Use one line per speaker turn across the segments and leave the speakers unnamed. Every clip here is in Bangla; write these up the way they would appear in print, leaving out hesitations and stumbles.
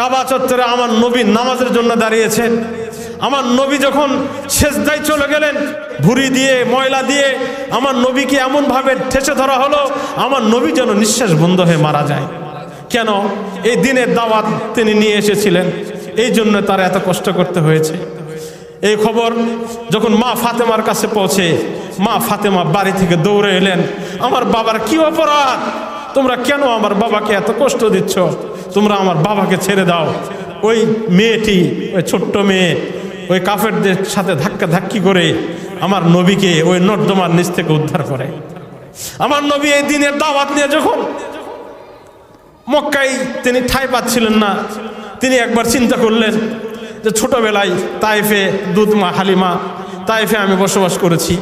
কাবা চত্বরে আমার নবী নামাজের জন্য দাঁড়িয়েছেন। আমার নবী যখন সেজদায় চলে গেলেন, ভুঁড়ি দিয়ে ময়লা দিয়ে আমার নবীকে এমনভাবে ঠেসে ধরা হলো, আমার নবী যেন নিঃশ্বাস বন্ধ হয়ে মারা যায়। কেন? এই দিনের দাওয়াত তিনি নিয়ে এসেছিলেন, এই জন্য তার এত কষ্ট করতে হয়েছে। এই খবর যখন মা ফাতেমার কাছে পৌঁছে, মা ফাতেমা বাড়ি থেকে দৌড়ে এলেন, আমার বাবার কি অপরাধ? তোমরা কেন আমার বাবাকে এত কষ্ট দিচ্ছ? তোমরা আমার বাবাকে ছেড়ে দাও। ওই মেয়েটি, ওই ছোট্ট মেয়ে, ওই কাফেরদের সাথে ধাক্কি করে আমার নবীকে ওই নর্দমার নিচ থেকে উদ্ধার করে। আমার নবী এই দিনের দাওয়াত নিয়ে যখন মক্কায় তিনি ঠাঁই পাচ্ছিলেন না, তিনি একবার চিন্তা করলেন যে ছোটবেলায় তায়েফে দুধমা হালিমা, তায়েফে আমি বসবাস করেছি,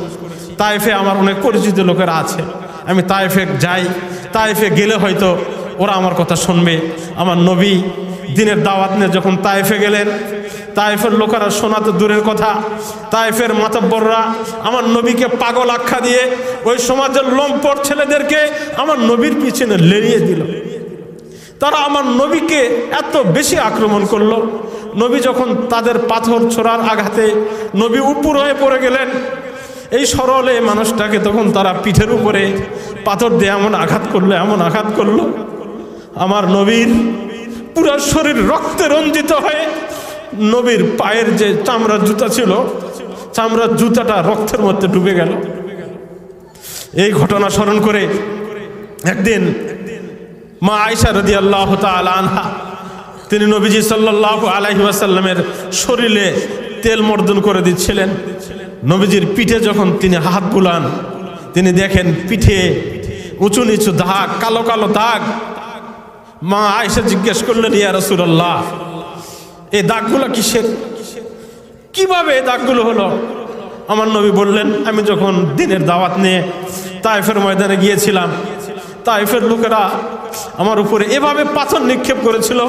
তায়েফে আমার অনেক পরিচিত লোকেরা আছে, আমি তায়েফে যাই, তায়েফে গেলে হয়তো ওরা আমার কথা শুনবে। আমার নবী দিনের দাওয়াত নিয়ে যখন তায়েফে গেলেন, তায়েফের লোকেরা শোনা তো দূরের কথা, তায়েফের মাতব্বররা আমার নবীকে পাগল আখ্যা দিয়ে ওই সমাজের লম্পট ছেলেদেরকে আমার নবীর পিছনে লেলিয়ে দিল। তারা আমার নবীকে এত বেশি আক্রমণ করলো, নবী যখন তাদের পাথর ছোড়ার আঘাতে নবী উপর হয়ে পড়ে গেলেন, এই সরলে মানুষটাকে তখন তারা পিঠের উপরে পাথর দিয়ে এমন আঘাত করলো, আমার নবীর পুরো শরীর রক্তে রঞ্জিত হয়ে নবীর পায়ের যে চামড়ার জুতা ছিল, চামড়ার জুতাটা রক্তের মধ্যে ডুবে গেল। এই ঘটনা স্মরণ করে একদিন মা আয়েশা রাদিয়াল্লাহু তাআলা আনহা, তিনি নবীজি সাল্লাল্লাহু আলাইহি ওয়াসাল্লামের শরীরে তেল মর্দন করে দিচ্ছিলেন। নবীজির পিঠে যখন তিনি হাত বুলান, তিনি দেখেন পিঠে উঁচু নিচু দাগ, কালো কালো দাগ। মা আয়েশা জিজ্ঞেস করলেন, ইয়া রাসূলুল্লাহ, এই দাগগুলো কিসের? কিভাবে এই দাগগুলো হলো? আমার নবী বললেন, আমি যখন দিনের দাওয়াত নিয়ে তায়েফের ময়দানে গিয়েছিলাম, তায়েফের লোকেরা আমার উপরে এভাবে পাথর নিক্ষেপ করেছিল,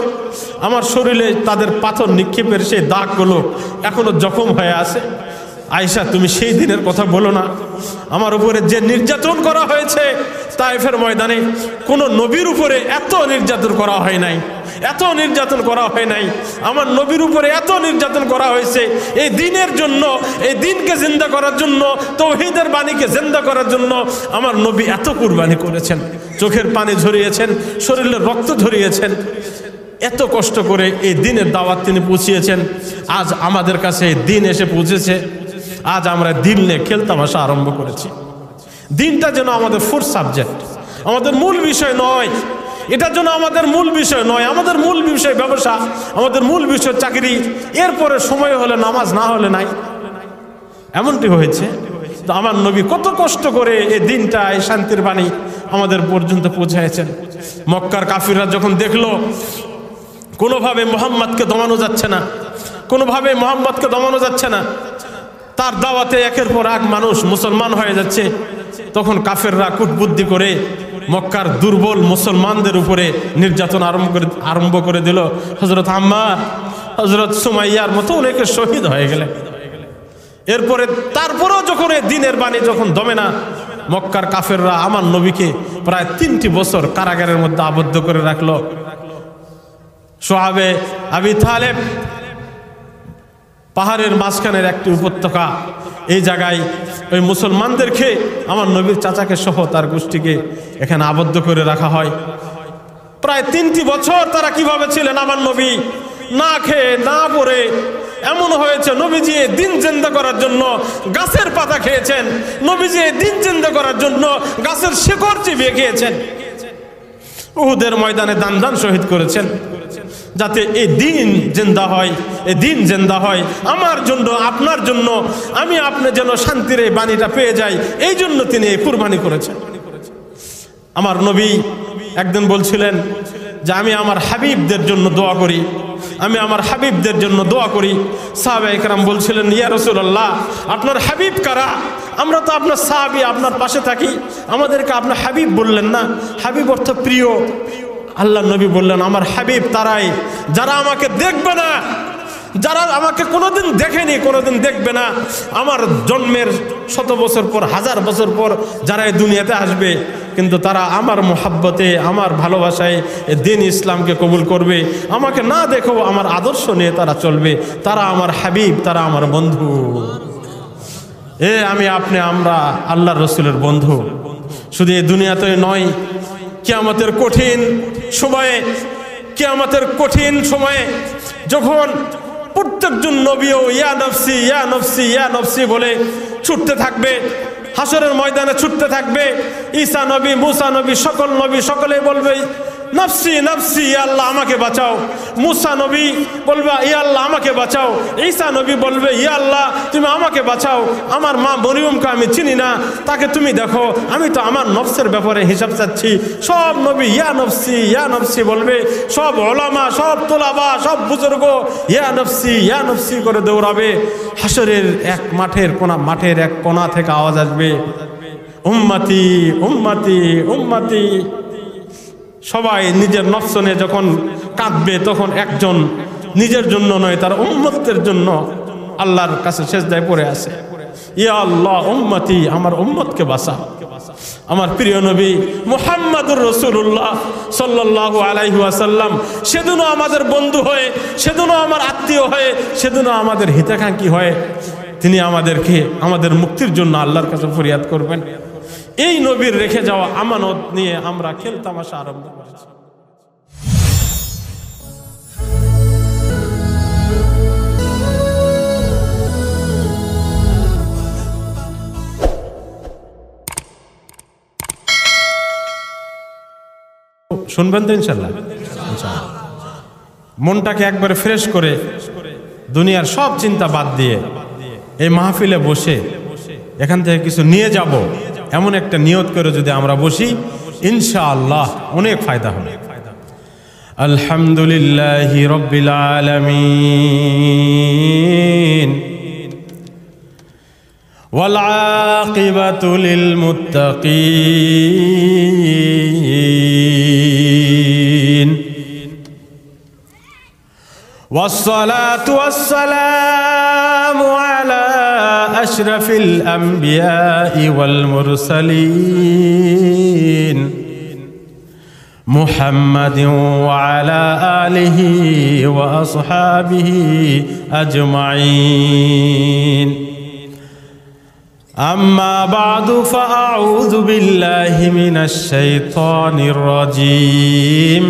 আমার শরীরে তাদের পাথর নিক্ষেপের সেই দাগগুলো এখনো জখম হয়ে আছে। আয়েশা, তুমি সেই দিনের কথা বলো না, আমার উপরে যে নির্যাতন করা হয়েছে তায়েফের ময়দানে, কোনো নবীর উপরে এত নির্যাতন করা হয় নাই, এত নির্যাতন করা হয় নাই। আমার নবীর উপরে এত নির্যাতন করা হয়েছে এই দিনের জন্য, এই দিনকে জিন্দা করার জন্য, তাওহীদের বাণীকে জিন্দা করার জন্য আমার নবী এত কুরবানি করেছেন, চোখের পানি ঝরিয়েছেন, শরীরের রক্ত ঝরিয়েছেন, এত কষ্ট করে এই দিনের দাওয়াত তিনি পৌঁছিয়েছেন। আজ আমাদের কাছে এই দিন এসে পৌঁছেছে, আজ আমরা দিন নিয়ে খেলতামাশা আরম্ভ করেছি। দিনটা যেন আমাদের ফোর্থ সাবজেক্ট, আমাদের মূল বিষয় নয়, এটা যেন আমাদের মূল বিষয় নয়। আমাদের মূল বিষয় ব্যবসা, আমাদের মূল বিষয় চাকরি, এরপরে সময় হলে নামাজ, না হলে নাই, এমনটি হয়েছে। তো আমার নবী কত কষ্ট করে এই দিনটা, এই শান্তির বাণী আমাদের পর্যন্ত পৌঁছাইছেন। মক্কার কাফিররা যখন দেখলো কোনোভাবে মুহাম্মদকে দমানো যাচ্ছে না, কোনোভাবে মুহাম্মদকে দমানো যাচ্ছে না, তার দাওয়াতে একের পর এক মানুষ মুসলমান হয়ে যাচ্ছে, তখন কাফেররা কূটবুদ্ধি করে মক্কার দুর্বল মুসলমানদের উপরে নির্যাতন আরম্ভ করে দিল। হযরত আম্মার, হযরত সুমাইয়ার মতো অনেকে শহীদ হয়ে গেলেন। এরপরে তারপরেও যখন এই দিনের বাণী যখন দমে না, মক্কার কাফেররা আমার নবীকে প্রায় 3টি বছর কারাগারের মধ্যে আবদ্ধ করে রাখলো। সোহাবে আবি তালেব পাহাড়ের মাঝখানের একটি উপত্যকা, এই জায়গায় ওই মুসলমানদেরকে, আমার নবীর চাচাকে সহ তার গোষ্ঠীকে এখানে আবদ্ধ করে রাখা হয়। প্রায় 3টি বছর তারা কিভাবে ছিলেন? আমার নবী না খেয়ে না পরে, এমন হয়েছে নবীজি দিন জিন্দা করার জন্য গাছের পাতা খেয়েছেন, নবীজি দিন জিন্দা করার জন্য গাছের শিকড় চিবিয়ে খেয়েছেন, উহুদের ময়দানে দান দান শহীদ করেছেন, যাতে এই দিন জিন্দা হয়, এই দিন জিন্দা হয় আমার জন্য, আপনার জন্য, আমি আপনি যেন শান্তির এই বাণীটা পেয়ে যাই, এই জন্য তিনি এই কুরবানি করেছেন। আমার নবী একদিন বলছিলেন যে আমি আমার হাবিবদের জন্য দোয়া করি, আমি আমার হাবিবদের জন্য দোয়া করি। সাহাবায়ে কেরাম বলছিলেন, ইয়া রাসূলুল্লাহ, আপনার হাবিব কারা? আমরা তো আপনার সাহাবী, আপনার পাশে থাকি, আমাদেরকে আপনার হাবিব বললেন না। হাবিব অর্থ প্রিয়। আল্লাহ নবী বললেন, আমার হাবিব তারাই যারা আমাকে দেখবে না, যারা আমাকে কোনোদিন দেখেনি, কোনোদিন দেখবে না, আমার জন্মের 100 বছর পর, 1000 বছর পর যারা এই দুনিয়াতে আসবে, কিন্তু তারা আমার মোহাব্বতে, আমার ভালোবাসায় দ্বীন ইসলামকে কবুল করবে। আমাকে না দেখো আমার আদর্শ নিয়ে তারা চলবে। তারা আমার হাবিব, তারা আমার বন্ধু। আমি আপনি আমরা আল্লাহর রসুলের বন্ধু। শুধু এই দুনিয়াতে নয়, কিয়ামতের কঠিন সময়ে, কিয়ামতের কঠিন সময়ে যখন প্রত্যেকজন নবীও ইয়া নফসি ইয়া নফসি ইয়া নফসি বলে ছুটতে থাকবে, হাসরের ময়দানে ছুটতে থাকবে। ঈসা নবী, মুসা নবী, সকল নবী সকলে বলবে নফসি নফসি, ইয়া আল্লাহ আমাকে বাঁচাও। মুসা নবী বলবে ইয়া আল্লাহ আমাকে বাঁচাও। ঈসা নবী বলবে ইয়া আল্লাহ তুমি আমাকে বাঁচাও, আমার মা মরিয়মকে আমি চিনি না, তাকে তুমি দেখো, আমি তো আমার নফসের ব্যাপারে হিসাব চাচ্ছি। সব নবী ইয়া নফসি বলবে, সব ওলামা, সব তোলাবা, সব বুজুর্গ ইয়া নফসি করে দৌড়াবে। হাসরের এক মাঠের এক কোণা থেকে আওয়াজ আসবে, উম্মতি উম্মতি উম্মতি। সবাই নিজের নফস নিয়ে যখন কাঁদবে, তখন একজন নিজের জন্য নয়, তার উম্মতের জন্য আল্লাহর কাছে সেজদায় পড়ে আছে, ইয়া আল্লাহ উম্মতি, আমার উম্মতকে বাঁচা। আমার প্রিয় নবী মুহাম্মদুর রাসূলুল্লাহ সাল্লাল্লাহু আলাইহি ওয়াসাল্লাম সেদিনও আমাদের বন্ধু হয়ে, সেদিনও আমার আত্মীয় হয়ে, সেদিনও আমাদের হিতাকাঙ্ক্ষী হয়ে তিনি আমাদেরকে আমাদের মুক্তির জন্য আল্লাহর কাছে ফরিয়াদ করবেন। এই নবীর রেখে যাওয়া আমানত নিয়ে আমরা খেলতামাশা আরম্ভ করেছি। শুনবেন তো ইনশাল্লাহ? মনটাকে একবারে ফ্রেশ করে, দুনিয়ার সব চিন্তা বাদ দিয়ে এই মাহফিলে বসে এখান থেকে কিছু নিয়ে যাব, এমন একটা নিয়ত করে যদি আমরা বসি, ইনশাআল্লাহ অনেক ফায়দা হবে। আলহামদুলিল্লাহি রাব্বিল আলামিন ওয়াল আকিবাতু লিল মুত্তাকিন ওয়াসসালাতু ওয়াসসালামু আলা আশরাফিল আমবিয়াই ওয়াল মুরসালিন মুহাম্মাদিন ওয়া আলা আলিহি ওয়া আসহাবিহি আজমাইন। আম্মা বা'দু ফাআউযু বিল্লাহি মিনাশ শাইতানির রাজীম।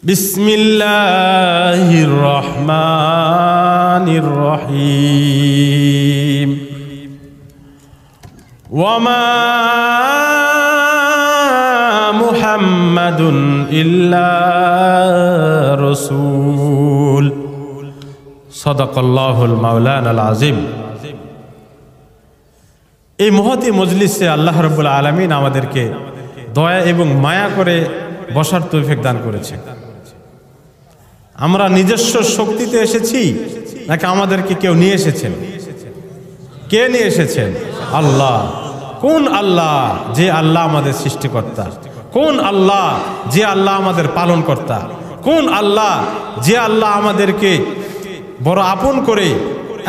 বিসমিল্লাহির রহমানির রহিম। ওয়ামা মুহাম্মাদুন ইল্লা রাসূল। সাদাকাল্লাহুল মাওলানাল আযীম। এই মহতী মজলিসে আল্লাহ রাব্বুল আলামিন আমাদেরকে দয়া এবং মায়া করে বসার তৌফিক দান করেছে। আমরা নিজস্ব শক্তিতে এসেছি নাকি আমাদেরকে কেউ নিয়ে এসেছেন? কে নিয়ে এসেছেন? আল্লাহ। কোন আল্লাহ? যে আল্লাহ আমাদের সৃষ্টিকর্তা। কোন আল্লাহ? যে আল্লাহ আমাদের পালনকর্তা। কোন আল্লাহ? যে আল্লাহ আমাদেরকে বড় আপন করে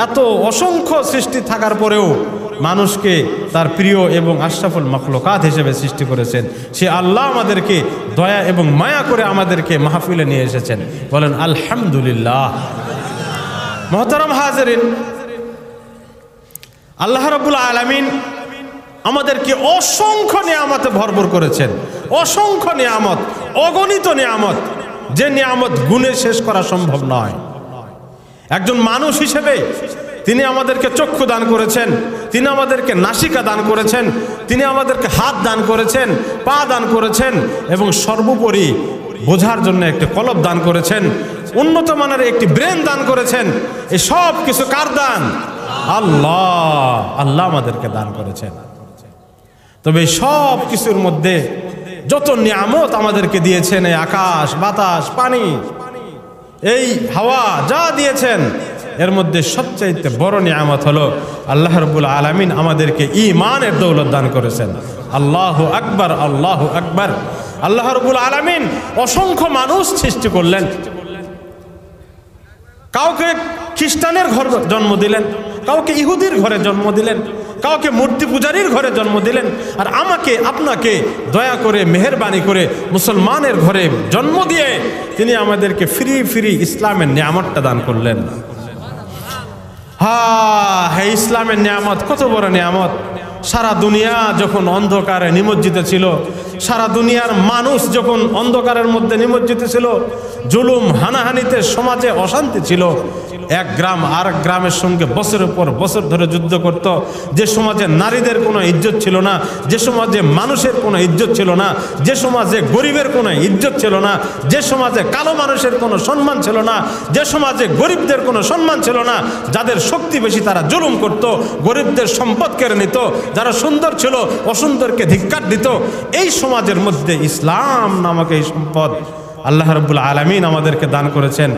এত অসংখ্য সৃষ্টি থাকার পরেও মানুষকে তার প্রিয় এবং আশরাফুল মাখলুকাত হিসেবে সৃষ্টি করেছেন। সে আল্লাহ আমাদেরকে দয়া এবং মায়া করে আমাদেরকে মাহফিলে নিয়ে এসেছেন। বলেন আলহামদুলিল্লাহ। মুহতারাম হাজিরিন, আল্লাহ রাব্বুল আলামিন আমাদেরকে অসংখ্য নিয়ামতে ভরপুর করেছেন। অসংখ্য নিয়ামত, অগণিত নিয়ামত, যে নিয়ামত গুণে শেষ করা সম্ভব নয়। একজন মানুষ হিসেবে তিনি আমাদেরকে চক্ষু দান করেছেন, তিনি আমাদেরকে নাসিকা দান করেছেন, তিনি আমাদেরকে হাত দান করেছেন, পা দান করেছেন এবং সর্বোপরি বোঝার জন্য একটি কলব দান করেছেন, উন্নত মানের একটি ব্রেন দান করেছেন। এই সব কিছু কার দান? আল্লাহ। আল্লাহ আমাদেরকে দান করেছেন। তবে এই সব কিছুর মধ্যে যত নিয়ামত আমাদেরকে দিয়েছেন, এই আকাশ, বাতাস, পানি, এই হাওয়া যা দিয়েছেন, এর মধ্যে সবচাইতে বড় নিয়ামত হলো আল্লাহ রাব্বুল আলামিন আমাদেরকে ঈমানের দৌলত দান করেছেন। আল্লাহু আকবার, আল্লাহু আকবার। আল্লাহ রাব্বুল আলামিন অসংখ্য মানুষ সৃষ্টি করলেন। কাউকে খ্রিস্টানের ঘরে জন্ম দিলেন, কাউকে ইহুদির ঘরে জন্ম দিলেন, কাউকে মূর্তি পূজারীর ঘরে জন্ম দিলেন, আর আমাকে আপনাকে দয়া করে মেহেরবানি করে মুসলমানের ঘরে জন্ম দিয়ে তিনি আমাদেরকে ফ্রি ফ্রি ইসলামের নিয়ামতটা দান করলেন। হ্যাঁ, ইসলামের নিয়ামত কত বড় নিয়ামত। সারা দুনিয়া যখন অন্ধকারে নিমজ্জিত ছিল, সারা দুনিয়ার মানুষ যখন অন্ধকারের মধ্যে নিমজ্জিত ছিল, জুলুম হানাহানিতে সমাজে অশান্তি ছিল, এক গ্রাম আর এক গ্রামের সঙ্গে বছরের পর বছর ধরে যুদ্ধ করত, যে সমাজে নারীদের কোনো ইজ্জত ছিল না, যে সমাজে মানুষের কোনো ইজ্জত ছিল না, যে সমাজে গরিবের কোনো ইজ্জত ছিল না, যে সমাজে কালো মানুষের কোনো সম্মান ছিল না, যে সমাজে গরিবদের কোনো সম্মান ছিল না, যাদের শক্তি বেশি তারা জুলুম করত, গরিবদের সম্পদ কেড়ে নিত, যারা সুন্দর ছিল অসুন্দরকে ধিক্কার দিত, এই সমাজের মধ্যে ইসলাম নামক এই সম্পদ আল্লাহ রাব্বুল আলামিন আমাদেরকে দান করেছেন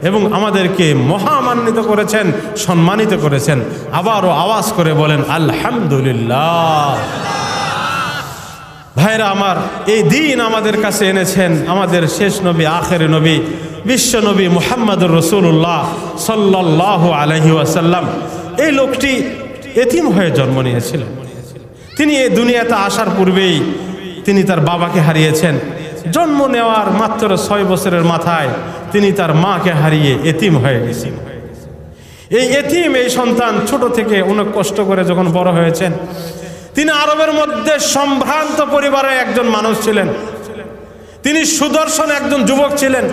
এবং আমাদেরকে মহামান্বিত করেছেন, সম্মানিত করেছেন। আবারও আওয়াজ করে বলেন আলহামদুলিল্লাহ। ভাইরা আমার, এই দিন আমাদের কাছে এনেছেন আমাদের শেষ নবী, আখের নবী, বিশ্ব নবী মুহাম্মদুর রাসূলুল্লাহ সাল্লাল্লাহু আলাইহি ওয়াসাল্লাম। এই লোকটি এতিম হয়ে জন্ম নিয়েছিলেন। তিনি এই দুনিয়াতে আসার পূর্বেই তিনি তার বাবাকে হারিয়েছেন। জন্ম নেওয়ার মাত্র 6 বছরের মাথায় তিনি তার মাকে হারিয়ে এতিম হয়ে গেছেন। এই এতিম, এই সন্তান ছোট থেকে অনেক কষ্ট করে যখন বড় হয়েছেন, তিনি আরবের মধ্যে সম্ভ্রান্ত পরিবারের একজন মানুষ ছিলেন। তিনি সুদর্শন একজন যুবক ছিলেন,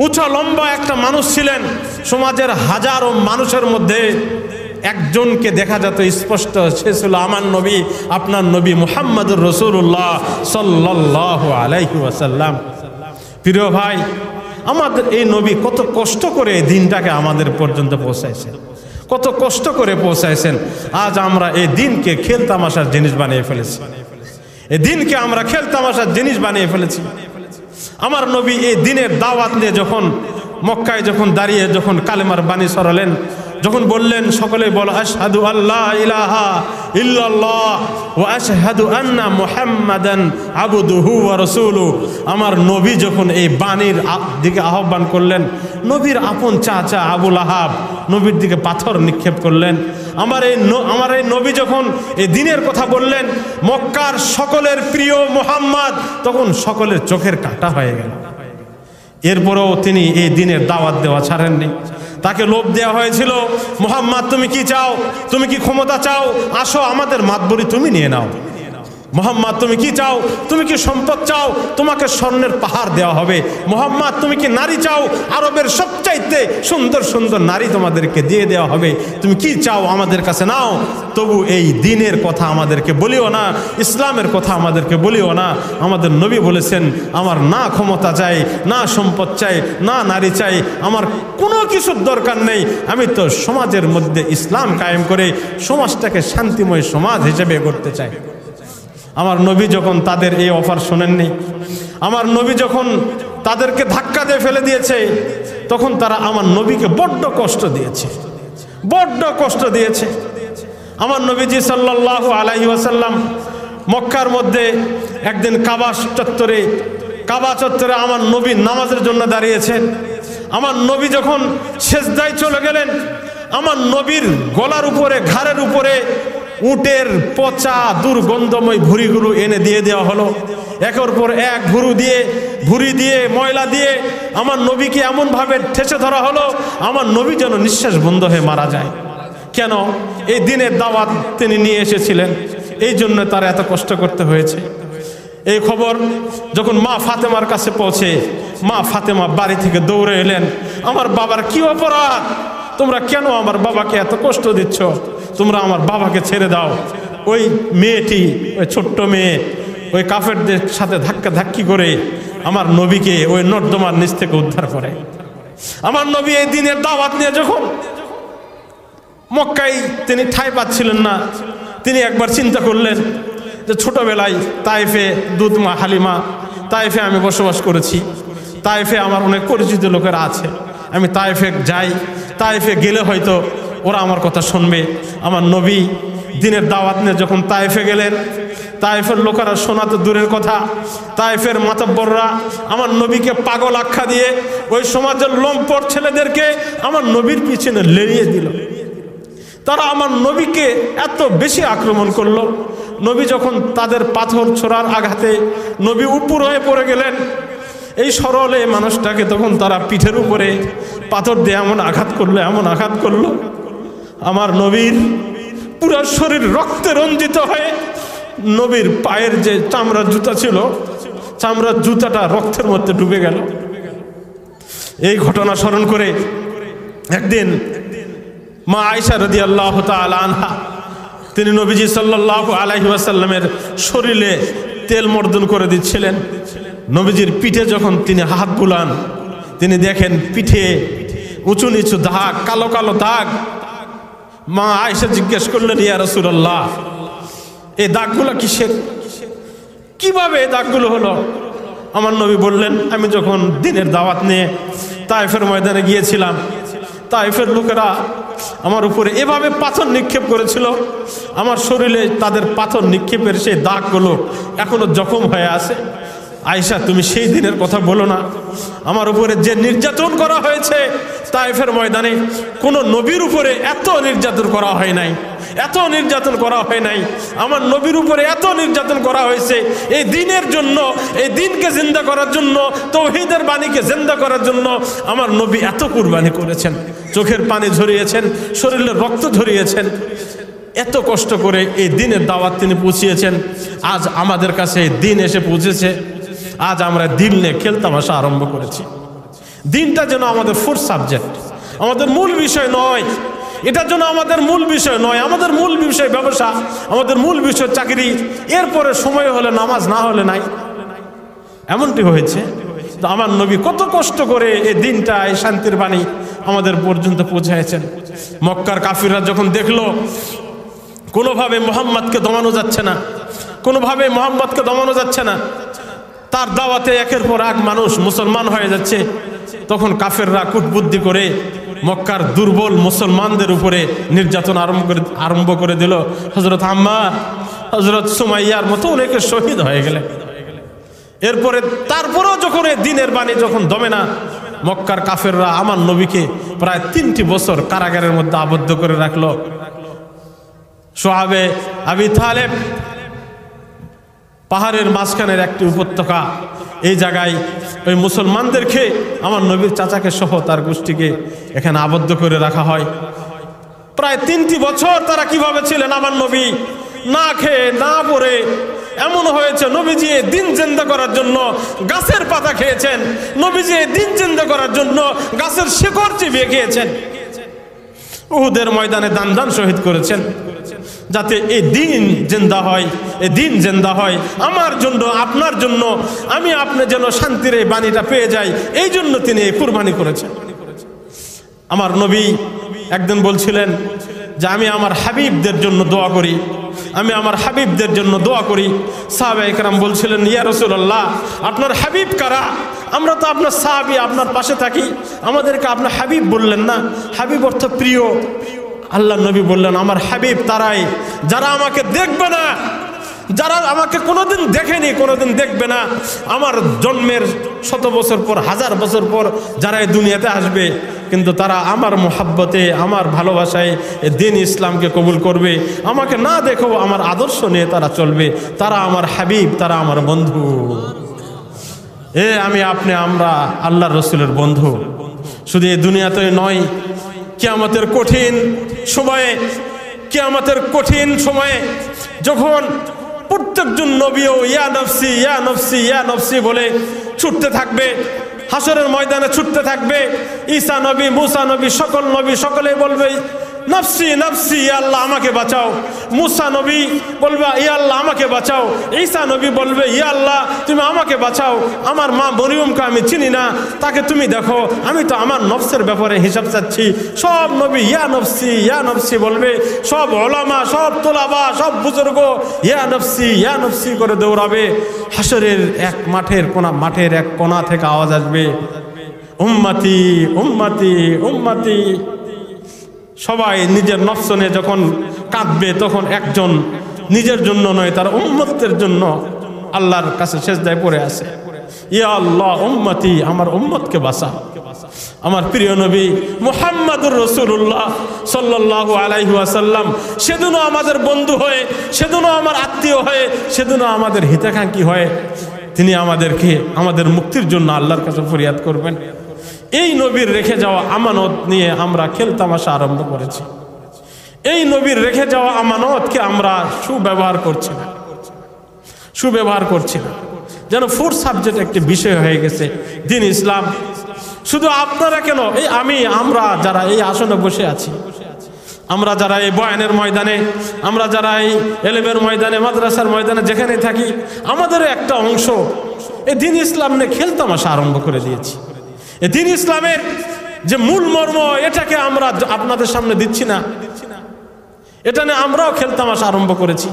উঁচা লম্বা একটা মানুষ ছিলেন। সমাজের হাজারো মানুষের মধ্যে একজনকে দেখা যেত স্পষ্ট, সে ছিল আমার নবী, আপনার নবী মুহাম্মদুর রাসূলুল্লাহ সাল্লাল্লাহু আলাইহি ওয়াসাল্লাম। প্রিয় ভাই, আমাদের এই নবী কত কষ্ট করে এই দিনটাকে আমাদের পর্যন্ত পৌঁছাইছেন, কত কষ্ট করে পৌঁছাইছেন। আজ আমরা এই দিনকে খেলতামাশার জিনিস বানিয়ে ফেলেছি, এই দিনকে আমরা খেলতামাশার জিনিস বানিয়ে ফেলেছি। আমার নবী এই দিনের দাওয়াত নিয়ে যখন মক্কায় যখন দাঁড়িয়ে যখন কালেমার বাণী ছড়ালেন, যখন বললেন সকলে বলো আশহাদু আল্লা ইলাহা ইল্লাল্লাহ ওয়া আশহাদু আন্না মুহাম্মাদান আবদুহু ওয়া রাসূলুহু, আমার নবী যখন এই বাণীর দিকে আহ্বান করলেন, নবীর আপন চাচা আবু লাহাব নবীর দিকে পাথর নিক্ষেপ করলেন। আমার এই নবী যখন এই দিনের কথা বললেন, মক্কার সকলের প্রিয় মুহাম্মদ, তখন সকলের চোখের কাঁটা হয়ে গেল। এরপরেও তিনি এই দিনের দাওয়াত দেওয়া ছাড়েননি। তাকে লোভ দেওয়া হয়েছিল, মুহাম্মদ তুমি কি চাও, তুমি কি ক্ষমতা চাও, আসো আমাদের মাতবরি তুমি নিয়ে নাও। মুহাম্মদ তুমি কি চাও, তুমি কি সম্পদ চাও, তোমাকে স্বর্ণের পাহাড় দেওয়া হবে। মুহাম্মদ তুমি কি নারী চাও, আরবের সবচাইতে সুন্দর সুন্দর নারী তোমাদেরকে দিয়ে দেওয়া হবে। তুমি কি চাও আমাদের কাছে নাও। তবু এই দিনের কথা আমাদেরকে বলিও না, ইসলামের কথা আমাদেরকে বলিও না। আমাদের নবী বলেছেন, আমার না ক্ষমতা চাই, না সম্পদ চাই, না নারী চাই, আমার কোনো কিছুর দরকার নেই। আমি তো সমাজের মধ্যে ইসলাম কায়েম করে সমাজটাকে শান্তিময় সমাজ হিসেবে করতে চাই। আমার নবী যখন তাদের এই অফার শোনেননি, আমার নবী যখন তাদেরকে ধাক্কা দিয়ে ফেলে দিয়েছে, তখন তারা আমার নবীকে বড্ড কষ্ট দিয়েছে, বড্ড কষ্ট দিয়েছে। আমার নবীজি সাল্লাল্লাহু আলাইহি ওয়াসাল্লাম মক্কার মধ্যে একদিন কাবা চত্বরে আমার নবী নামাজের জন্য দাঁড়িয়েছেন। আমার নবী যখন সেজদায় চলে গেলেন, আমার নবীর গলার উপরে, ঘাড়ের উপরে উটের পচা দুর্গন্ধময় ভুঁড়িগুলো এনে দিয়ে দেওয়া হলো। একের পর এক ভুঁড়ি দিয়ে ময়লা দিয়ে আমার নবীকে এমনভাবে ঠেসে ধরা হলো, আমার নবী যেন নিঃশ্বাস বন্ধ হয়ে মারা যায়। কেন? এই দিনের দাওয়াত তিনি নিয়ে এসেছিলেন, এই জন্য তার এত কষ্ট করতে হয়েছে। এই খবর যখন মা ফাতেমার কাছে পৌঁছে, মা ফাতেমা বাড়ি থেকে দৌড়ে এলেন, আমার বাবার কি অপরাধ, তোমরা কেন আমার বাবাকে এত কষ্ট দিচ্ছ, তোমরা আমার বাবাকে ছেড়ে দাও। ওই মেয়েটি, ওই ছোট্ট মেয়ে, ওই কাফেরদের সাথে ধাক্কি করে আমার নবীকে ওই নর্দমার নিচ থেকে উদ্ধার করে। আমার নবী এই দিনের দাওয়াত নিয়ে যখন মক্কায় তিনি ঠাঁই পাচ্ছিলেন না, তিনি একবার চিন্তা করলেন যে ছোটবেলায় তায়েফে দুধ মা হালিমা, তায়েফে আমি বসবাস করেছি, তায়েফে আমার অনেক পরিচিত লোকেরা আছে, আমি তায়েফে যাই, তায়েফে গেলে হয়তো ওরা আমার কথা শুনবে। আমার নবী দিনের দাওয়াত নিয়ে যখন তায়েফে গেলেন, তায়েফের লোকেরা শোনা তো দূরের কথা, তায়েফের মাতব্বররা আমার নবীকে পাগল আখ্যা দিয়ে ওই সমাজের লম্পট ছেলেদেরকে আমার নবীর পিছনে লেলিয়ে দিল। তারা আমার নবীকে এত বেশি আক্রমণ করলো, নবী যখন তাদের পাথর ছোড়ার আঘাতে নবী উপর হয়ে পড়ে গেলেন, এই সরল এই মানুষটাকে তখন তারা পিঠের উপরে পাথর দিয়ে এমন আঘাত করলো, আমার নবীর পুরো শরীর রক্তে রঞ্জিত হয়ে নবীর পায়ের যে চামড়ার জুতা ছিল, চামড়ার জুতাটা রক্তের মধ্যে ডুবে গেল। এই ঘটনা স্মরণ করে একদিন মা আয়েশা রাদিয়াল্লাহু তাআলা আনহা তিনি নবীজি সাল্লাল্লাহু আলাইহি ওয়াসাল্লামের শরীরে তেল মর্দন করে দিচ্ছিলেন। নবীজির পিঠে যখন তিনি হাত বুলান, তিনি দেখেন পিঠে উঁচু নিচু দাগ, কালো কালো দাগ। মা আয়েশা জিজ্ঞেস করলেন, ইয়া রাসূলুল্লাহ, এই দাগগুলো কিসের, কিভাবে এই দাগগুলো হলো? আমার নবী বললেন, আমি যখন দ্বীনের দাওয়াত নিয়ে তায়েফের ময়দানে গিয়েছিলাম, তায়েফের লোকেরা আমার উপরে এভাবে পাথর নিক্ষেপ করেছিল, আমার শরীরে তাদের পাথর নিক্ষেপের সেই দাগগুলো এখনো জখম হয়ে আছে। আয়েশা, তুমি সেই দিনের কথা বলো না, আমার উপরে যে নির্যাতন করা হয়েছে তায়েফের ময়দানে, কোনো নবীর উপরে এত নির্যাতন করা হয় নাই, এত নির্যাতন করা হয় নাই। আমার নবীর উপরে এত নির্যাতন করা হয়েছে এই দ্বীনের জন্য, এই দ্বীনকে জিন্দা করার জন্য, তাওহীদের বাণীকে জিন্দা করার জন্য আমার নবী এত কুরবানি করেছেন, চোখের পানি ঝরিয়েছেন, শরীরের রক্ত ঝরিয়েছেন, এত কষ্ট করে এই দ্বীনের দাওয়াত তিনি পৌঁছিয়েছেন। আজ আমাদের কাছে এই দ্বীন এসে পৌঁছেছে, আজ আমরা দ্বীন নিয়ে খেলতামাশা আরম্ভ করেছি। দ্বীনটা যেন আমাদের ফোর্থ সাবজেক্ট, আমাদের মূল বিষয় নয়, এটার জন্য আমাদের মূল বিষয় নয়, আমাদের মূল বিষয় ব্যবসা, আমাদের মূল বিষয় চাকরি, এরপরে সময় হলে নামাজ, না হলে নাই, এমনটি হয়েছে। তো আমার নবী কত কষ্ট করে এই দিনটা, এই শান্তির বাণী আমাদের পর্যন্ত পৌঁছাইছেন। মক্কার কাফিররা যখন দেখলো কোনোভাবে মুহাম্মদকে দমানো যাচ্ছে না, কোনোভাবে মুহাম্মদকে দমানো যাচ্ছে না, তার দাওয়াতে একের পর এক মানুষ মুসলমান হয়ে যাচ্ছে, তখন কাফেররা কূটবুদ্ধি করে মক্কার দুর্বল মুসলমানদের উপরে নির্যাতন আরম্ভ করে দিল। হযরত আম্মার, হযরত সুমাইয়ার মতো অনেকে শহীদ হয়ে গেলেন। এরপরে তারপরেও যখন এই দ্বীনের বাণী যখন দমে না, মক্কার কাফেররা আমার নবীকে প্রায় 3টি বছর কারাগারের মধ্যে আবদ্ধ করে রাখলো। সোহাবে আবি তালেব পাহাড়ের মাঝখানের একটি উপত্যকা, এই জায়গায় ওই মুসলমানদেরকে আমার নবীর চাচাকে সহ তার গোষ্ঠীকে এখানে আবদ্ধ করে রাখা হয়। প্রায় 3টি বছর তারা কিভাবে ছিলেন, আমার নবী না খেয়ে না পরে, এমন হয়েছে নবীজি দ্বীন জিন্দা করার জন্য গাছের পাতা খেয়েছেন, নবীজি দ্বীন জিন্দা করার জন্য গাছের শিকড় চিবিয়ে খেয়েছেন, উহুদের ময়দানে দান দান শহীদ করেছেন, যাতে এই দ্বীন জিন্দা হয়, এই দ্বীন জিন্দা হয় আমার জন্য, আপনার জন্য, আমি আপনি যেন শান্তির এই বাণীটা পেয়ে যাই, এই জন্য তিনি এই কুরবানি করেছেন। আমার নবী একদিন বলছিলেন যে আমি আমার হাবিবদের জন্য দোয়া করি, আমি আমার হাবিবদের জন্য দোয়া করি। সাহাবায়ে কেরাম বলছিলেন, ইয়া রাসূলুল্লাহ, আপনার হাবিব কারা? আমরা তো আপনার সাহাবী, আপনার পাশে থাকি, আমাদেরকে আপনার হাবিব বললেন না। হাবিব অর্থ প্রিয়। আল্লাহ নবী বললেন, আমার হাবিব তারাই যারা আমাকে দেখবে না, যারা আমাকে কোনোদিন দেখেনি, কোনোদিন দেখবে না, আমার জন্মের 100 বছর পর, 1000 বছর পর যারা এই দুনিয়াতে আসবে, কিন্তু তারা আমার মোহাব্বতে, আমার ভালোবাসায় দ্বীন ইসলামকে কবুল করবে, আমাকে না দেখেও আমার আদর্শ নিয়ে তারা চলবে, তারা আমার হাবিব, তারা আমার বন্ধু। আমি আপনি আমরা আল্লাহর রাসূলের বন্ধু। শুধু এই দুনিয়াতে নয়, কিয়ামতের কঠিন সময়ে, কিয়ামতের কঠিন সময়ে যখন প্রত্যেকজন নবীও ইয়া নফসি ইয়া নফসি ইয়া নফসি বলে ছুটতে থাকবে, হাসরের ময়দানে ছুটতে থাকবে, ঈসা নবী, মুসা নবী, সকল নবী সকলেই বলবে নফসি নফসি, ইয়া আল্লাহ আমাকে বাঁচাও। মুসা নবী বলবে ইয়া আল্লাহ আমাকে বাঁচাও, ঈসা নবী বলবে ইয়া আল্লাহ তুমি আমাকে বাঁচাও, আমার মা মরিয়মকে আমি চিনি না, তাকে তুমি দেখো, আমি তো আমার নফসের ব্যাপারে হিসাব চাচ্ছি। সব নবী ইয়া নফসি বলবে, সব ওলামা, সব তোলাবা, সব বুজুর্গ ইয়া নফসি করে দৌড়াবে। হাসরের এক মাঠের এক কোণা থেকে আওয়াজ আসবে, উম্মতি উম্মতি উম্মতি। সবাই নিজের নফস নিয়ে যখন কাঁদবে, তখন একজন নিজের জন্য নয়, তার উম্মতের জন্য আল্লাহর কাছে সিজদায় পড়ে আছে, ইয়া আল্লাহ উম্মতি, আমার উম্মতকে বাঁচা। আমার প্রিয় নবী মুহাম্মদুর রাসূলুল্লাহ সাল্লাল্লাহু আলাইহি ওয়াসাল্লাম সেদিনও আমাদের বন্ধু হয়ে, সেদিনও আমার আত্মীয় হয়ে, সেদিনও আমাদের হিতাকাঙ্ক্ষী হয়ে তিনি আমাদেরকে আমাদের মুক্তির জন্য আল্লাহর কাছে ফরিয়াদ করবেন। এই নবীর রেখে যাওয়া আমানত নিয়ে আমরা খেলতামাশা আরম্ভ করেছি। এই নবীর রেখে যাওয়া আমানতকে আমরা সুব্যবহার করছি না, সুব্যবহার করছি না, যেন ফোর্থ সাবজেক্ট একটি বিষয় হয়ে গেছে দ্বীন ইসলাম। শুধু আপনারা কেন, আমরা যারা এই আসনে বসে আছি, আমরা যারা এই বয়ানের ময়দানে, আমরা যারা এই এলেমের ময়দানে, মাদ্রাসার ময়দানে যেখানে থাকি, আমাদেরও একটা অংশ এই দ্বীন ইসলাম নিয়ে খেলতামাশা আরম্ভ করে দিয়েছি। এই দ্বীন ইসলামের যে মূল মর্ম, এটাকে আমরা আপনাদের সামনে দিচ্ছি না, এটা নিয়ে আমরাও খেলতামাশা আরম্ভ করেছি।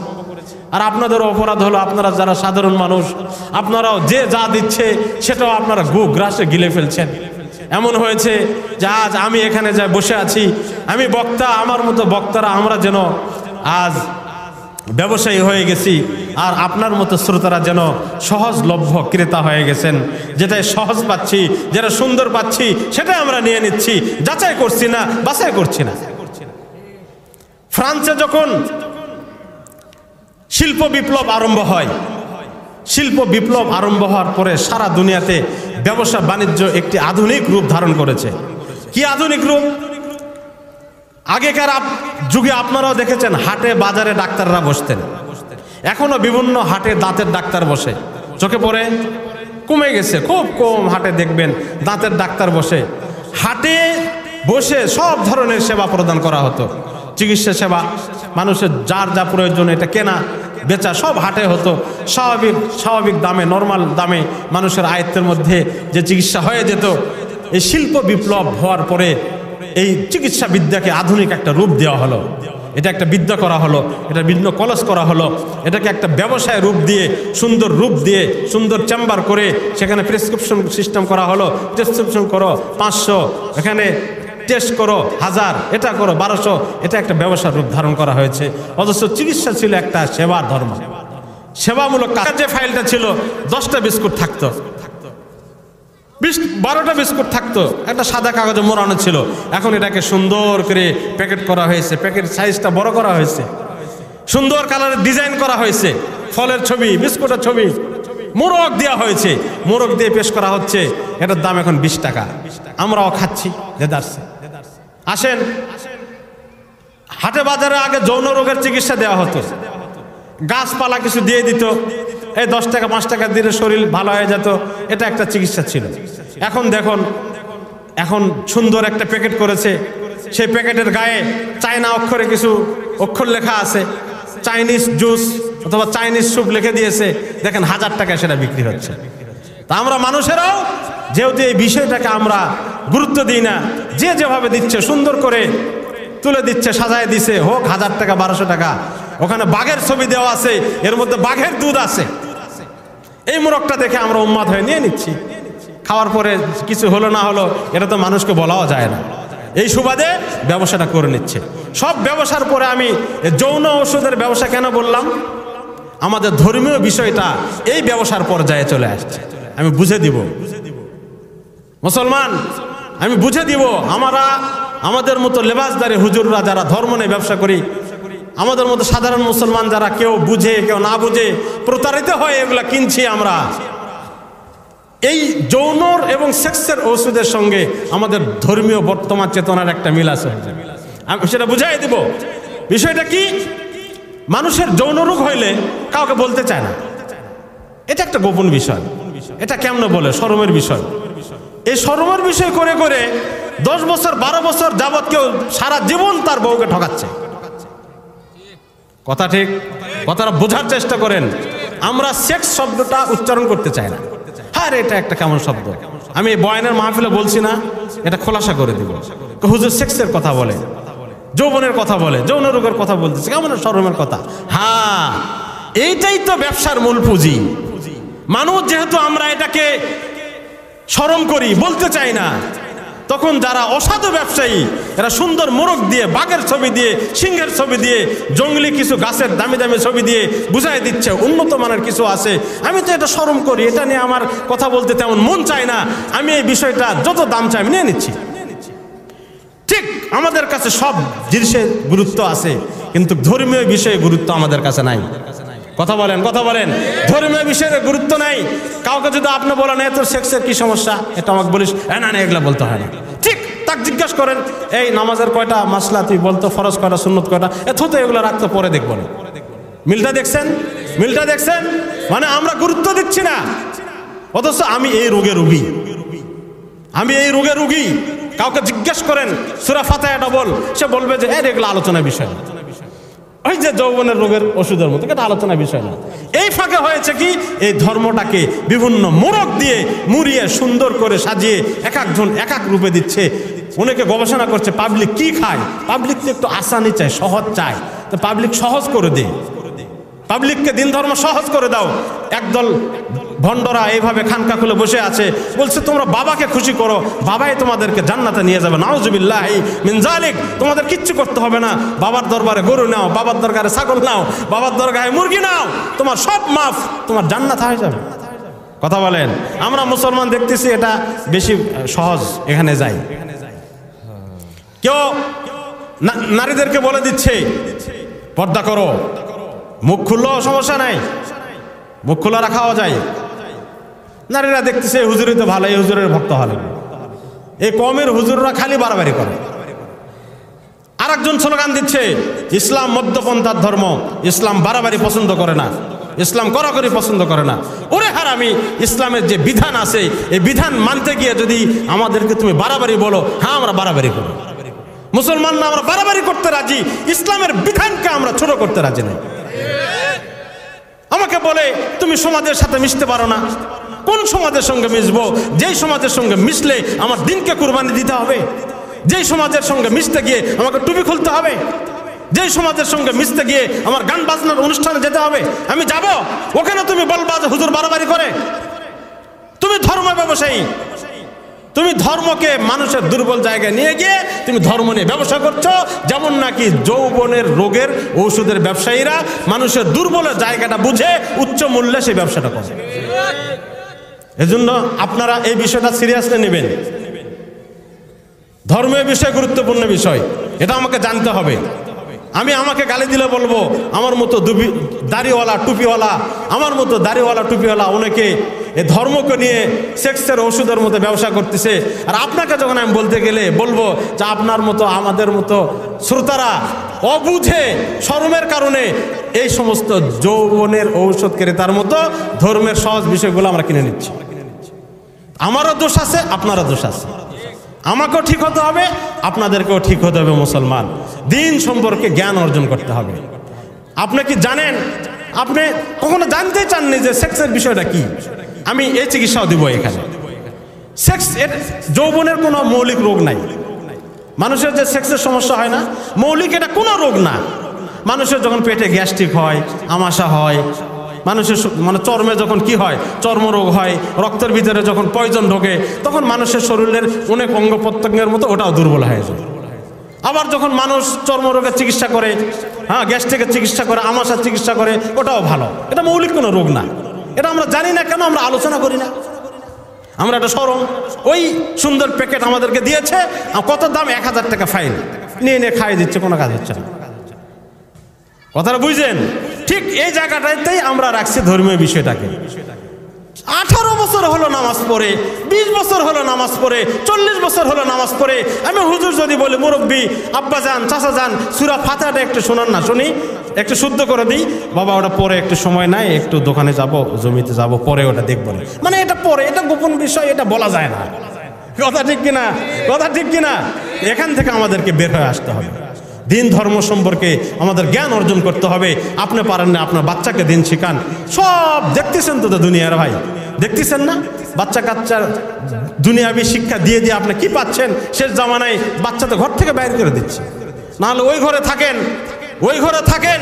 আর আপনাদের অপরাধ হলো, আপনারা যারা সাধারণ মানুষ, আপনারাও যে যা দিচ্ছে সেটাও আপনারা গ্রাসে গিলে ফেলছেন। এমন হয়েছে যে আজ আমি এখানে যা বসে আছি, আমি বক্তা, আমার মতো বক্তারা আমরা যেন আজ ব্যবসায়ী হয়ে গেছি, আর আপনার মতো শ্রোতারা যেন সহজলভ্য ক্রেতা হয়ে গেছেন। যেটাই সহজ পাচ্ছি, যেটা সুন্দর পাচ্ছি, সেটাই আমরা নিয়ে নিচ্ছি, যাচাই করছি না, বাছাই করছি না। ফ্রান্সে যখন শিল্প বিপ্লব আরম্ভ হয়, শিল্প বিপ্লব আরম্ভ হওয়ার পরে সারা দুনিয়াতে ব্যবসা বাণিজ্য একটি আধুনিক রূপ ধারণ করেছে। কি আধুনিক রূপ? আগেকার যুগে আপনারাও দেখেছেন হাটে বাজারে ডাক্তাররা বসতেন, এখনো বিভিন্ন হাটে দাঁতের ডাক্তার বসে। চোখে পড়ে? কমে গেছে, খুব কম হাটে দেখবেন দাঁতের ডাক্তার বসে। হাটে বসে সব ধরনের সেবা প্রদান করা হতো, চিকিৎসা সেবা, মানুষের যার যা প্রয়োজন এটা কেনা বেচা সব হাটে হতো। স্বাভাবিক দামে, নর্মাল দামে মানুষের আয়ত্তের মধ্যে যে চিকিৎসা হয়ে যেত। এই শিল্প বিপ্লব হওয়ার পরে এই চিকিৎসা বিদ্যাকে আধুনিক একটা রূপ দেওয়া হলো, এটা একটা বিদ্যা করা হলো, এটা বিভিন্ন কলেজ করা হলো, এটাকে একটা ব্যবসায় রূপ দিয়ে, সুন্দর রূপ দিয়ে, সুন্দর চেম্বার করে সেখানে প্রেসক্রিপশন সিস্টেম করা হলো। প্রেসক্রিপশন করো 500, এখানে টেস্ট করো 1000, এটা করো 1200, এটা একটা ব্যবসার রূপ ধারণ করা হয়েছে। অথচ চিকিৎসা ছিল একটা সেবার ধর্ম, সেবামূলক কাজ। যে ফাইলটা ছিল 10টা বিস্কুট থাকতো, 12টা বিস্কুট থাকতো, একটা সাদা কাগজে মোড়ানো ছিল। এখন এটাকে সুন্দর করে প্যাকেট করা হয়েছে, প্যাকেট সাইজটা বড় করা হয়েছে, সুন্দর কালারের ডিজাইন করা হয়েছে, ফলের ছবি, বিস্কুটের ছবি, মোড়ক দেওয়া হয়েছে, মোড়ক দিয়ে পেশ করা হচ্ছে। এটার দাম এখন 20 টাকা। আমরাও খাচ্ছি দেদারসে। আসেন, হাটে বাজারে আগে যৌন রোগের চিকিৎসা দেওয়া হতো, গাছপালা কিছু দিয়ে দিত, এই 10 টাকা 5 টাকা দিলে শরীর ভালো হয়ে যেত, এটা একটা চিকিৎসা ছিল। এখন দেখুন, এখন সুন্দর একটা প্যাকেট করেছে, সেই প্যাকেটের গায়ে চায়না অক্ষরে কিছু অক্ষর লেখা আছে, চাইনিজ জুস অথবা চাইনিজ স্যুপ লিখে দিয়েছে, দেখেন 1000 টাকায় সেটা বিক্রি হচ্ছে। তা আমরা মানুষেরাও যেহেতু এই বিষয়টাকে আমরা গুরুত্ব দিই না, যে যেভাবে দিচ্ছে সুন্দর করে তুলে দিচ্ছে, সাজায় দিছে, হোক 1000 টাকা 1200 টাকা, ওখানে বাঘের ছবি দেওয়া আছে, এর মধ্যে বাঘের দুধ আছে, এই মোড়কটা দেখে আমরা উন্মাদ হয়ে নিয়ে নিচ্ছি। খাওয়ার পরে কিছু হলো না হলো এটা তো মানুষকে বলাও যায় না, এই সুবাদে ব্যবসাটা করে নিচ্ছে। সব ব্যবসার পরে আমি যৌন ঔষধের ব্যবসা কেন বললাম? আমাদের ধর্মীয় বিষয়টা এই ব্যবসার পর্যায়ে চলে আসছে। আমি বুঝে দিব মুসলমান, আমি বুঝে দিব। আমাদের মতো লেবাসদারি হুজুররা যারা ধর্ম নিয়ে ব্যবসা করি, আমাদের মতো সাধারণ মুসলমান যারা কেউ বুঝে কেউ না বুঝে প্রতারিত হয় এগুলা কিনছি আমরা। এই যৌনর এবং সেক্সের ওষুধের সঙ্গে আমাদের ধর্মীয় বর্তমান চেতনার একটা মিল আছে, আমি সেটা বুঝাই দিব। বিষয়টা কি? মানুষের যৌন রোগ হইলে কাউকে বলতে চায় না, এটা একটা গোপন বিষয়। এটা কেমনে বলে? শরমের বিষয়। এই শরমের বিষয় করে করে 10 বছর 12 বছর যাবৎ কেউ সারা জীবন তার বউকে ঠকাচ্ছে। কথা ঠিক? কথাটা বোঝার চেষ্টা করেন। আমরা সেক্স শব্দটা উচ্চারণ করতে চাই না। হ্যাঁ, এটা একটা কেমন শব্দ, আমি বয়ানের মাহফিলে বলছি না, এটা খোলাসা করে দিব। হুজুর সেক্সের কথা বলে, যৌবনের কথা বলে, যৌন রোগের কথা বলতেছে, কেমন শরমের কথা। হ্যাঁ, এইটাই তো ব্যবসার মূল পুঁজি। মানুষ যেহেতু আমরা এটাকে শরম করি, বলতে চাই না, তখন যারা অসাধু ব্যবসায়ী এরা সুন্দর মোরগ দিয়ে, বাঘের ছবি দিয়ে, সিংহের ছবি দিয়ে, জঙ্গলি কিছু গাছের দামি দামি ছবি দিয়ে বুঝাই দিচ্ছে উন্নত মানের কিছু আছে। আমি তো এটা শরম করি, এটা নিয়ে আমার কথা বলতে তেমন মন চায় না, আমি এই বিষয়টা যত দাম চাই আমি নিয়ে নিচ্ছি। ঠিক আমাদের কাছে সব জিনিসের গুরুত্ব আছে, কিন্তু ধর্মীয় বিষয়ে গুরুত্ব আমাদের কাছে নাই। কথা বলেন, কথা বলেন। ধর্মীয় বিষয়ের গুরুত্ব নাই। কাউকে যদি আপনি বলেন তোর সেক্সের কি সমস্যা, এটা আমাকে বলিস, না না এগুলা বলতে হয় না। ঠিক তাকে জিজ্ঞাসা করেন, এই নামাজের কয়টা মাসলা তুই বলতো, ফরজ কয়টা, সুন্নত কয়টা, তো এগুলো রাখতে পরে দেখবো না। মিলটা দেখছেন? মিলটা দেখছেন? মানে আমরা গুরুত্ব দিচ্ছি না, অথচ আমি এই রোগে রোগী, আমি এই রোগে রোগী। কাউকে জিজ্ঞাসা করেন সূরা ফাতিহাটা বল, সে বলবে যে এগুলো আলোচনার বিষয় না, ওই যে যৌবনের রোগের ওষুধের মতো, এটা আলোচনার বিষয় না। এই ফাঁকে হয়েছে কি, এই ধর্মটাকে বিভিন্ন মোড়ক দিয়ে মুড়িয়ে সুন্দর করে সাজিয়ে এক একজন এক এক রূপে দিচ্ছে। অনেকে গবেষণা করছে পাবলিক কি খায়, পাবলিক তো একটু আসানি চায়, সহজ চায়, তো পাবলিক সহজ করে দে, পাবলিককে দিন ধর্ম সহজ করে দাও। একদল ভণ্ডরা এইভাবে খানকা খুলে বসে আছে, বলছে তোমরা বাবাকে খুশি করো, বাবাই তোমাদেরকে জান্নাতে নিয়ে যাবে। নাউজুবিল্লাহি মিন যালিক। তোমাদের কিচ্ছু করতে হবে না, বাবার দরবারে গরু নাও, বাবার দরবারে ছাগল নাও, বাবার দরবারে মুরগি নাও, তোমার সব মাফ, তোমার জান্নাত হয়ে যাবে। কথা বলেন। আমরা মুসলমান দেখতেছি এটা বেশি সহজ, এখানে যাই। কেউ নারীদেরকে বলে দিচ্ছে পর্দা করো, মুখ খুললেও সমস্যা নাই, মুখ খোলা রাখাও যায়। নারীরা দেখতেছে এই হুজুরই তো ভালো, এই হুজুরের ভক্ত হলে, এই কমের হুজুররা খালি বাড়াবাড়ি করে। আর একজন স্লোগান দিচ্ছে ইসলাম মধ্যপন্থার ধর্ম, ইসলাম বাড়াবাড়ি পছন্দ করে না, ইসলাম কড়াকড়ি পছন্দ করে না। ওরে হারামি, ইসলামের যে বিধান আছে এই বিধান মানতে গিয়ে যদি আমাদেরকে তুমি বাড়াবাড়ি বলো, হ্যাঁ আমরা বাড়াবাড়ি করি, মুসলমানরা আমরা বাড়াবাড়ি করতে রাজি, ইসলামের বিধানকে আমরা ছোট করতে রাজি নই। আমাকে বলে তুমি সমাজের সাথে মিশতে পারো না। কোন সমাজের সঙ্গে মিশবো? যেই সমাজের সঙ্গে মিশলে আমার দিনকে কুরবানি দিতে হবে, যেই সমাজের সঙ্গে মিশতে গিয়ে আমাকে টুপি খুলতে হবে, যেই সমাজের সঙ্গে মিশতে গিয়ে আমার গান বাজনার অনুষ্ঠানে যেতে হবে, আমি যাব। ওখানে তুমি বলবা যে হুজুর বাড়াবাড়ি করে। তুমি ধর্ম ব্যবসায়ী, তুমি ধর্মকে মানুষের দুর্বল জায়গায় নিয়ে গিয়ে তুমি ধর্ম নিয়ে ব্যবসা করছো। যেমন নাকি যৌবনের রোগের ঔষধের ব্যবসায়ীরা মানুষের দুর্বলের জায়গাটা বুঝে উচ্চ মূল্যে সেই ব্যবসাটা করে। এজন্য আপনারা এই বিষয়টা সিরিয়াসলি নেবেন। ধর্মীয় বিষয় গুরুত্বপূর্ণ বিষয়, এটা আমাকে জানতে হবে। আমি আমাকে গালি দিলে বলবো আমার মতো দাড়িওয়ালা টুপিওয়ালা, আমার মতো দাড়িওয়ালা টুপিওয়ালা অনেকে এই ধর্মকে নিয়ে সেক্সের ওষুধের মতো ব্যবসা করতেছে। আর আপনাকে যখন আমি বলতে গেলে বলবো যে আপনার মতো আমাদের মতো শ্রোতারা অবুঝে শরমের কারণে এই সমস্ত যৌবনের ঔষধ ক্রেতার মতো ধর্মের সহজ বিষয়গুলো আমরা কিনে নিচ্ছি। আমারও দোষ আছে, আপনারও দোষ আছে। আমাকেও ঠিক হতে হবে, আপনাদেরকেও ঠিক হতে হবে। মুসলমান দিন সম্পর্কে জ্ঞান অর্জন করতে হবে। আপনি কি জানেন, আপনি কখনো জানতে চাননি যে সেক্সের বিষয়টা কি? আমি এই চিকিৎসাও দিব এখানে। সেক্স এর যৌবনের কোনো মৌলিক রোগ নাই। মানুষের যে সেক্সের সমস্যা হয় না, মৌলিক এটা কোনো রোগ না। মানুষের যখন পেটে গ্যাস্ট্রিক হয়, আমাশা হয়, মানুষের মানে চর্মে যখন কি হয়, চর্মরোগ হয়, রক্তের ভিতরে যখন পয়জন ঢোকে, তখন মানুষের শরীরের অনেক অঙ্গ প্রত্যঙ্গের মতো ওটাও দুর্বল হয়ে যায়। আবার যখন মানুষ চর্মরোগের চিকিৎসা করে, হ্যাঁ গ্যাস্ট্রিকের চিকিৎসা করে, আমাশার চিকিৎসা করে, ওটাও ভালো। এটা মৌলিক কোনো রোগ না। এটা আমরা জানি না কেন, আমরা আলোচনা করি না। আমরা একটা শরম, ওই সুন্দর প্যাকেট আমাদেরকে দিয়েছে, কত দাম, 1000 টাকা ফাইন, নিয়ে নিয়ে খাইয়ে দিচ্ছে, কোনো কাজ হচ্ছে না। কথাটা বুঝছেন? ঠিক এই জায়গাটাতেই আমরা রাখছি ধর্মীয় বিষয়টাকে। 18 বছর হলো নামাজ পড়ে, 20 বছর হলো নামাজ পড়ে, 40 বছর হলো নামাজ পড়ে। আমি হুজুর যদি বলি মুরব্বী, আব্বা যান, চাচা যান, সূরা ফাতিহাটা একটু শোনান না, শুনি, একটু শুদ্ধ করে দিই। বাবা ওটা পরে একটু সময় নাই, একটু দোকানে যাব, জমিতে যাব, পরে ওটা দেখবো। মানে এটা পরে, এটা গোপন বিষয়, এটা বলা যায় না। কথা ঠিক কিনা? কথা ঠিক কিনা? এখান থেকে আমাদেরকে বের হয়ে আসতে হবে। দিন ধর্ম সম্পর্কে আমাদের জ্ঞান অর্জন করতে হবে। আপনি পারেন না, আপনার বাচ্চাকে দিন শিখান। সব দেখতেছেন তো দুনিয়ার ভাই, দেখতেছেন না? বাচ্চা কাচ্চার দুনিয়াবি শিক্ষা দিয়ে দিয়ে আপনি কি পাচ্ছেন? শেষ জামানায় বাচ্চা তো ঘর থেকে বাইর করে দিচ্ছে। নাহলে ওই ঘরে থাকেন, ওই ঘরে থাকেন,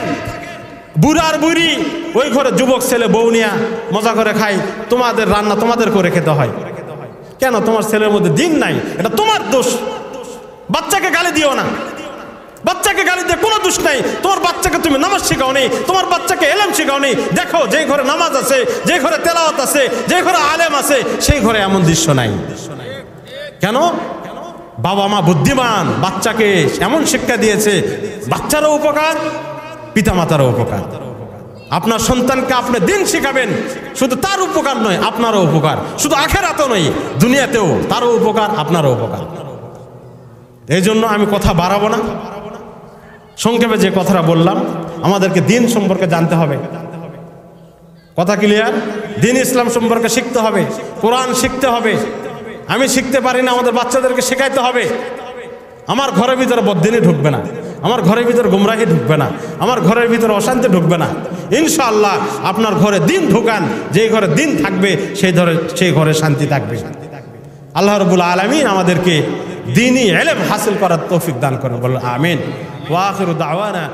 বুড়ার বুড়ি ওই ঘরে যুবক ছেলে বউ নিয়া মজা করে খায়, তোমাদের রান্না তোমাদের করে খেতে হয়। কেন তোমার ছেলের মধ্যে দিন নাই, এটা তোমার দোষ। বাচ্চাকে গালি দিও না, বাচ্চাকে গালি দিয়ে কোনো দোষ নাই। তোমার বাচ্চাকে তুমি নামাজ শেখাও নেই, তোমার বাচ্চাকে এলেম শেখাও নেই। দেখো যে ঘরে নামাজ আছে, যে ঘরে তেলাওয়াত আছে, যে ঘরে আলেম আছে, সেই ঘরে এমন দৃশ্য নাই। কেন? বাবা মা বুদ্ধিমান, বাচ্চাকে এমন শিক্ষা দিয়েছে, বাচ্চারও উপকার, পিতামাতারও উপকার। আপনার সন্তানকে আপনি দিন শেখাবেন, শুধু তার উপকার নয়, আপনারও উপকার। শুধু আখেরাতেও নয়, দুনিয়াতেও তারও উপকার, আপনারও উপকার। এই জন্য আমি কথা বাড়াবো না, সংক্ষেপে যে কথাটা বললাম, আমাদেরকে দিন সম্পর্কে জানতে হবে। কথা ক্লিয়ার? দিন ইসলাম সম্পর্কে শিখতে হবে, কোরআন শিখতে হবে। আমি শিখতে পারি না, আমাদের বাচ্চাদেরকে শেখাইতে হবে। আমার ঘরের ভিতরে বদ্দিনী ঢুকবে না, আমার ঘরের ভিতরে গুমরাহি ঢুকবে না, আমার ঘরের ভিতরে অশান্তি ঢুকবে না। ইনশাআল্লাহ আপনার ঘরে দিন ঢুকান, যেই ঘরে দিন থাকবে সেই ঘরে শান্তি থাকবে। আল্লাহ রাব্বুল আলামিন আমাদেরকে দ্বীনি ইলম হাসিল করার তৌফিক দান করেন, বলেন আমিন। ওয়া আখিরু দাওয়ানা।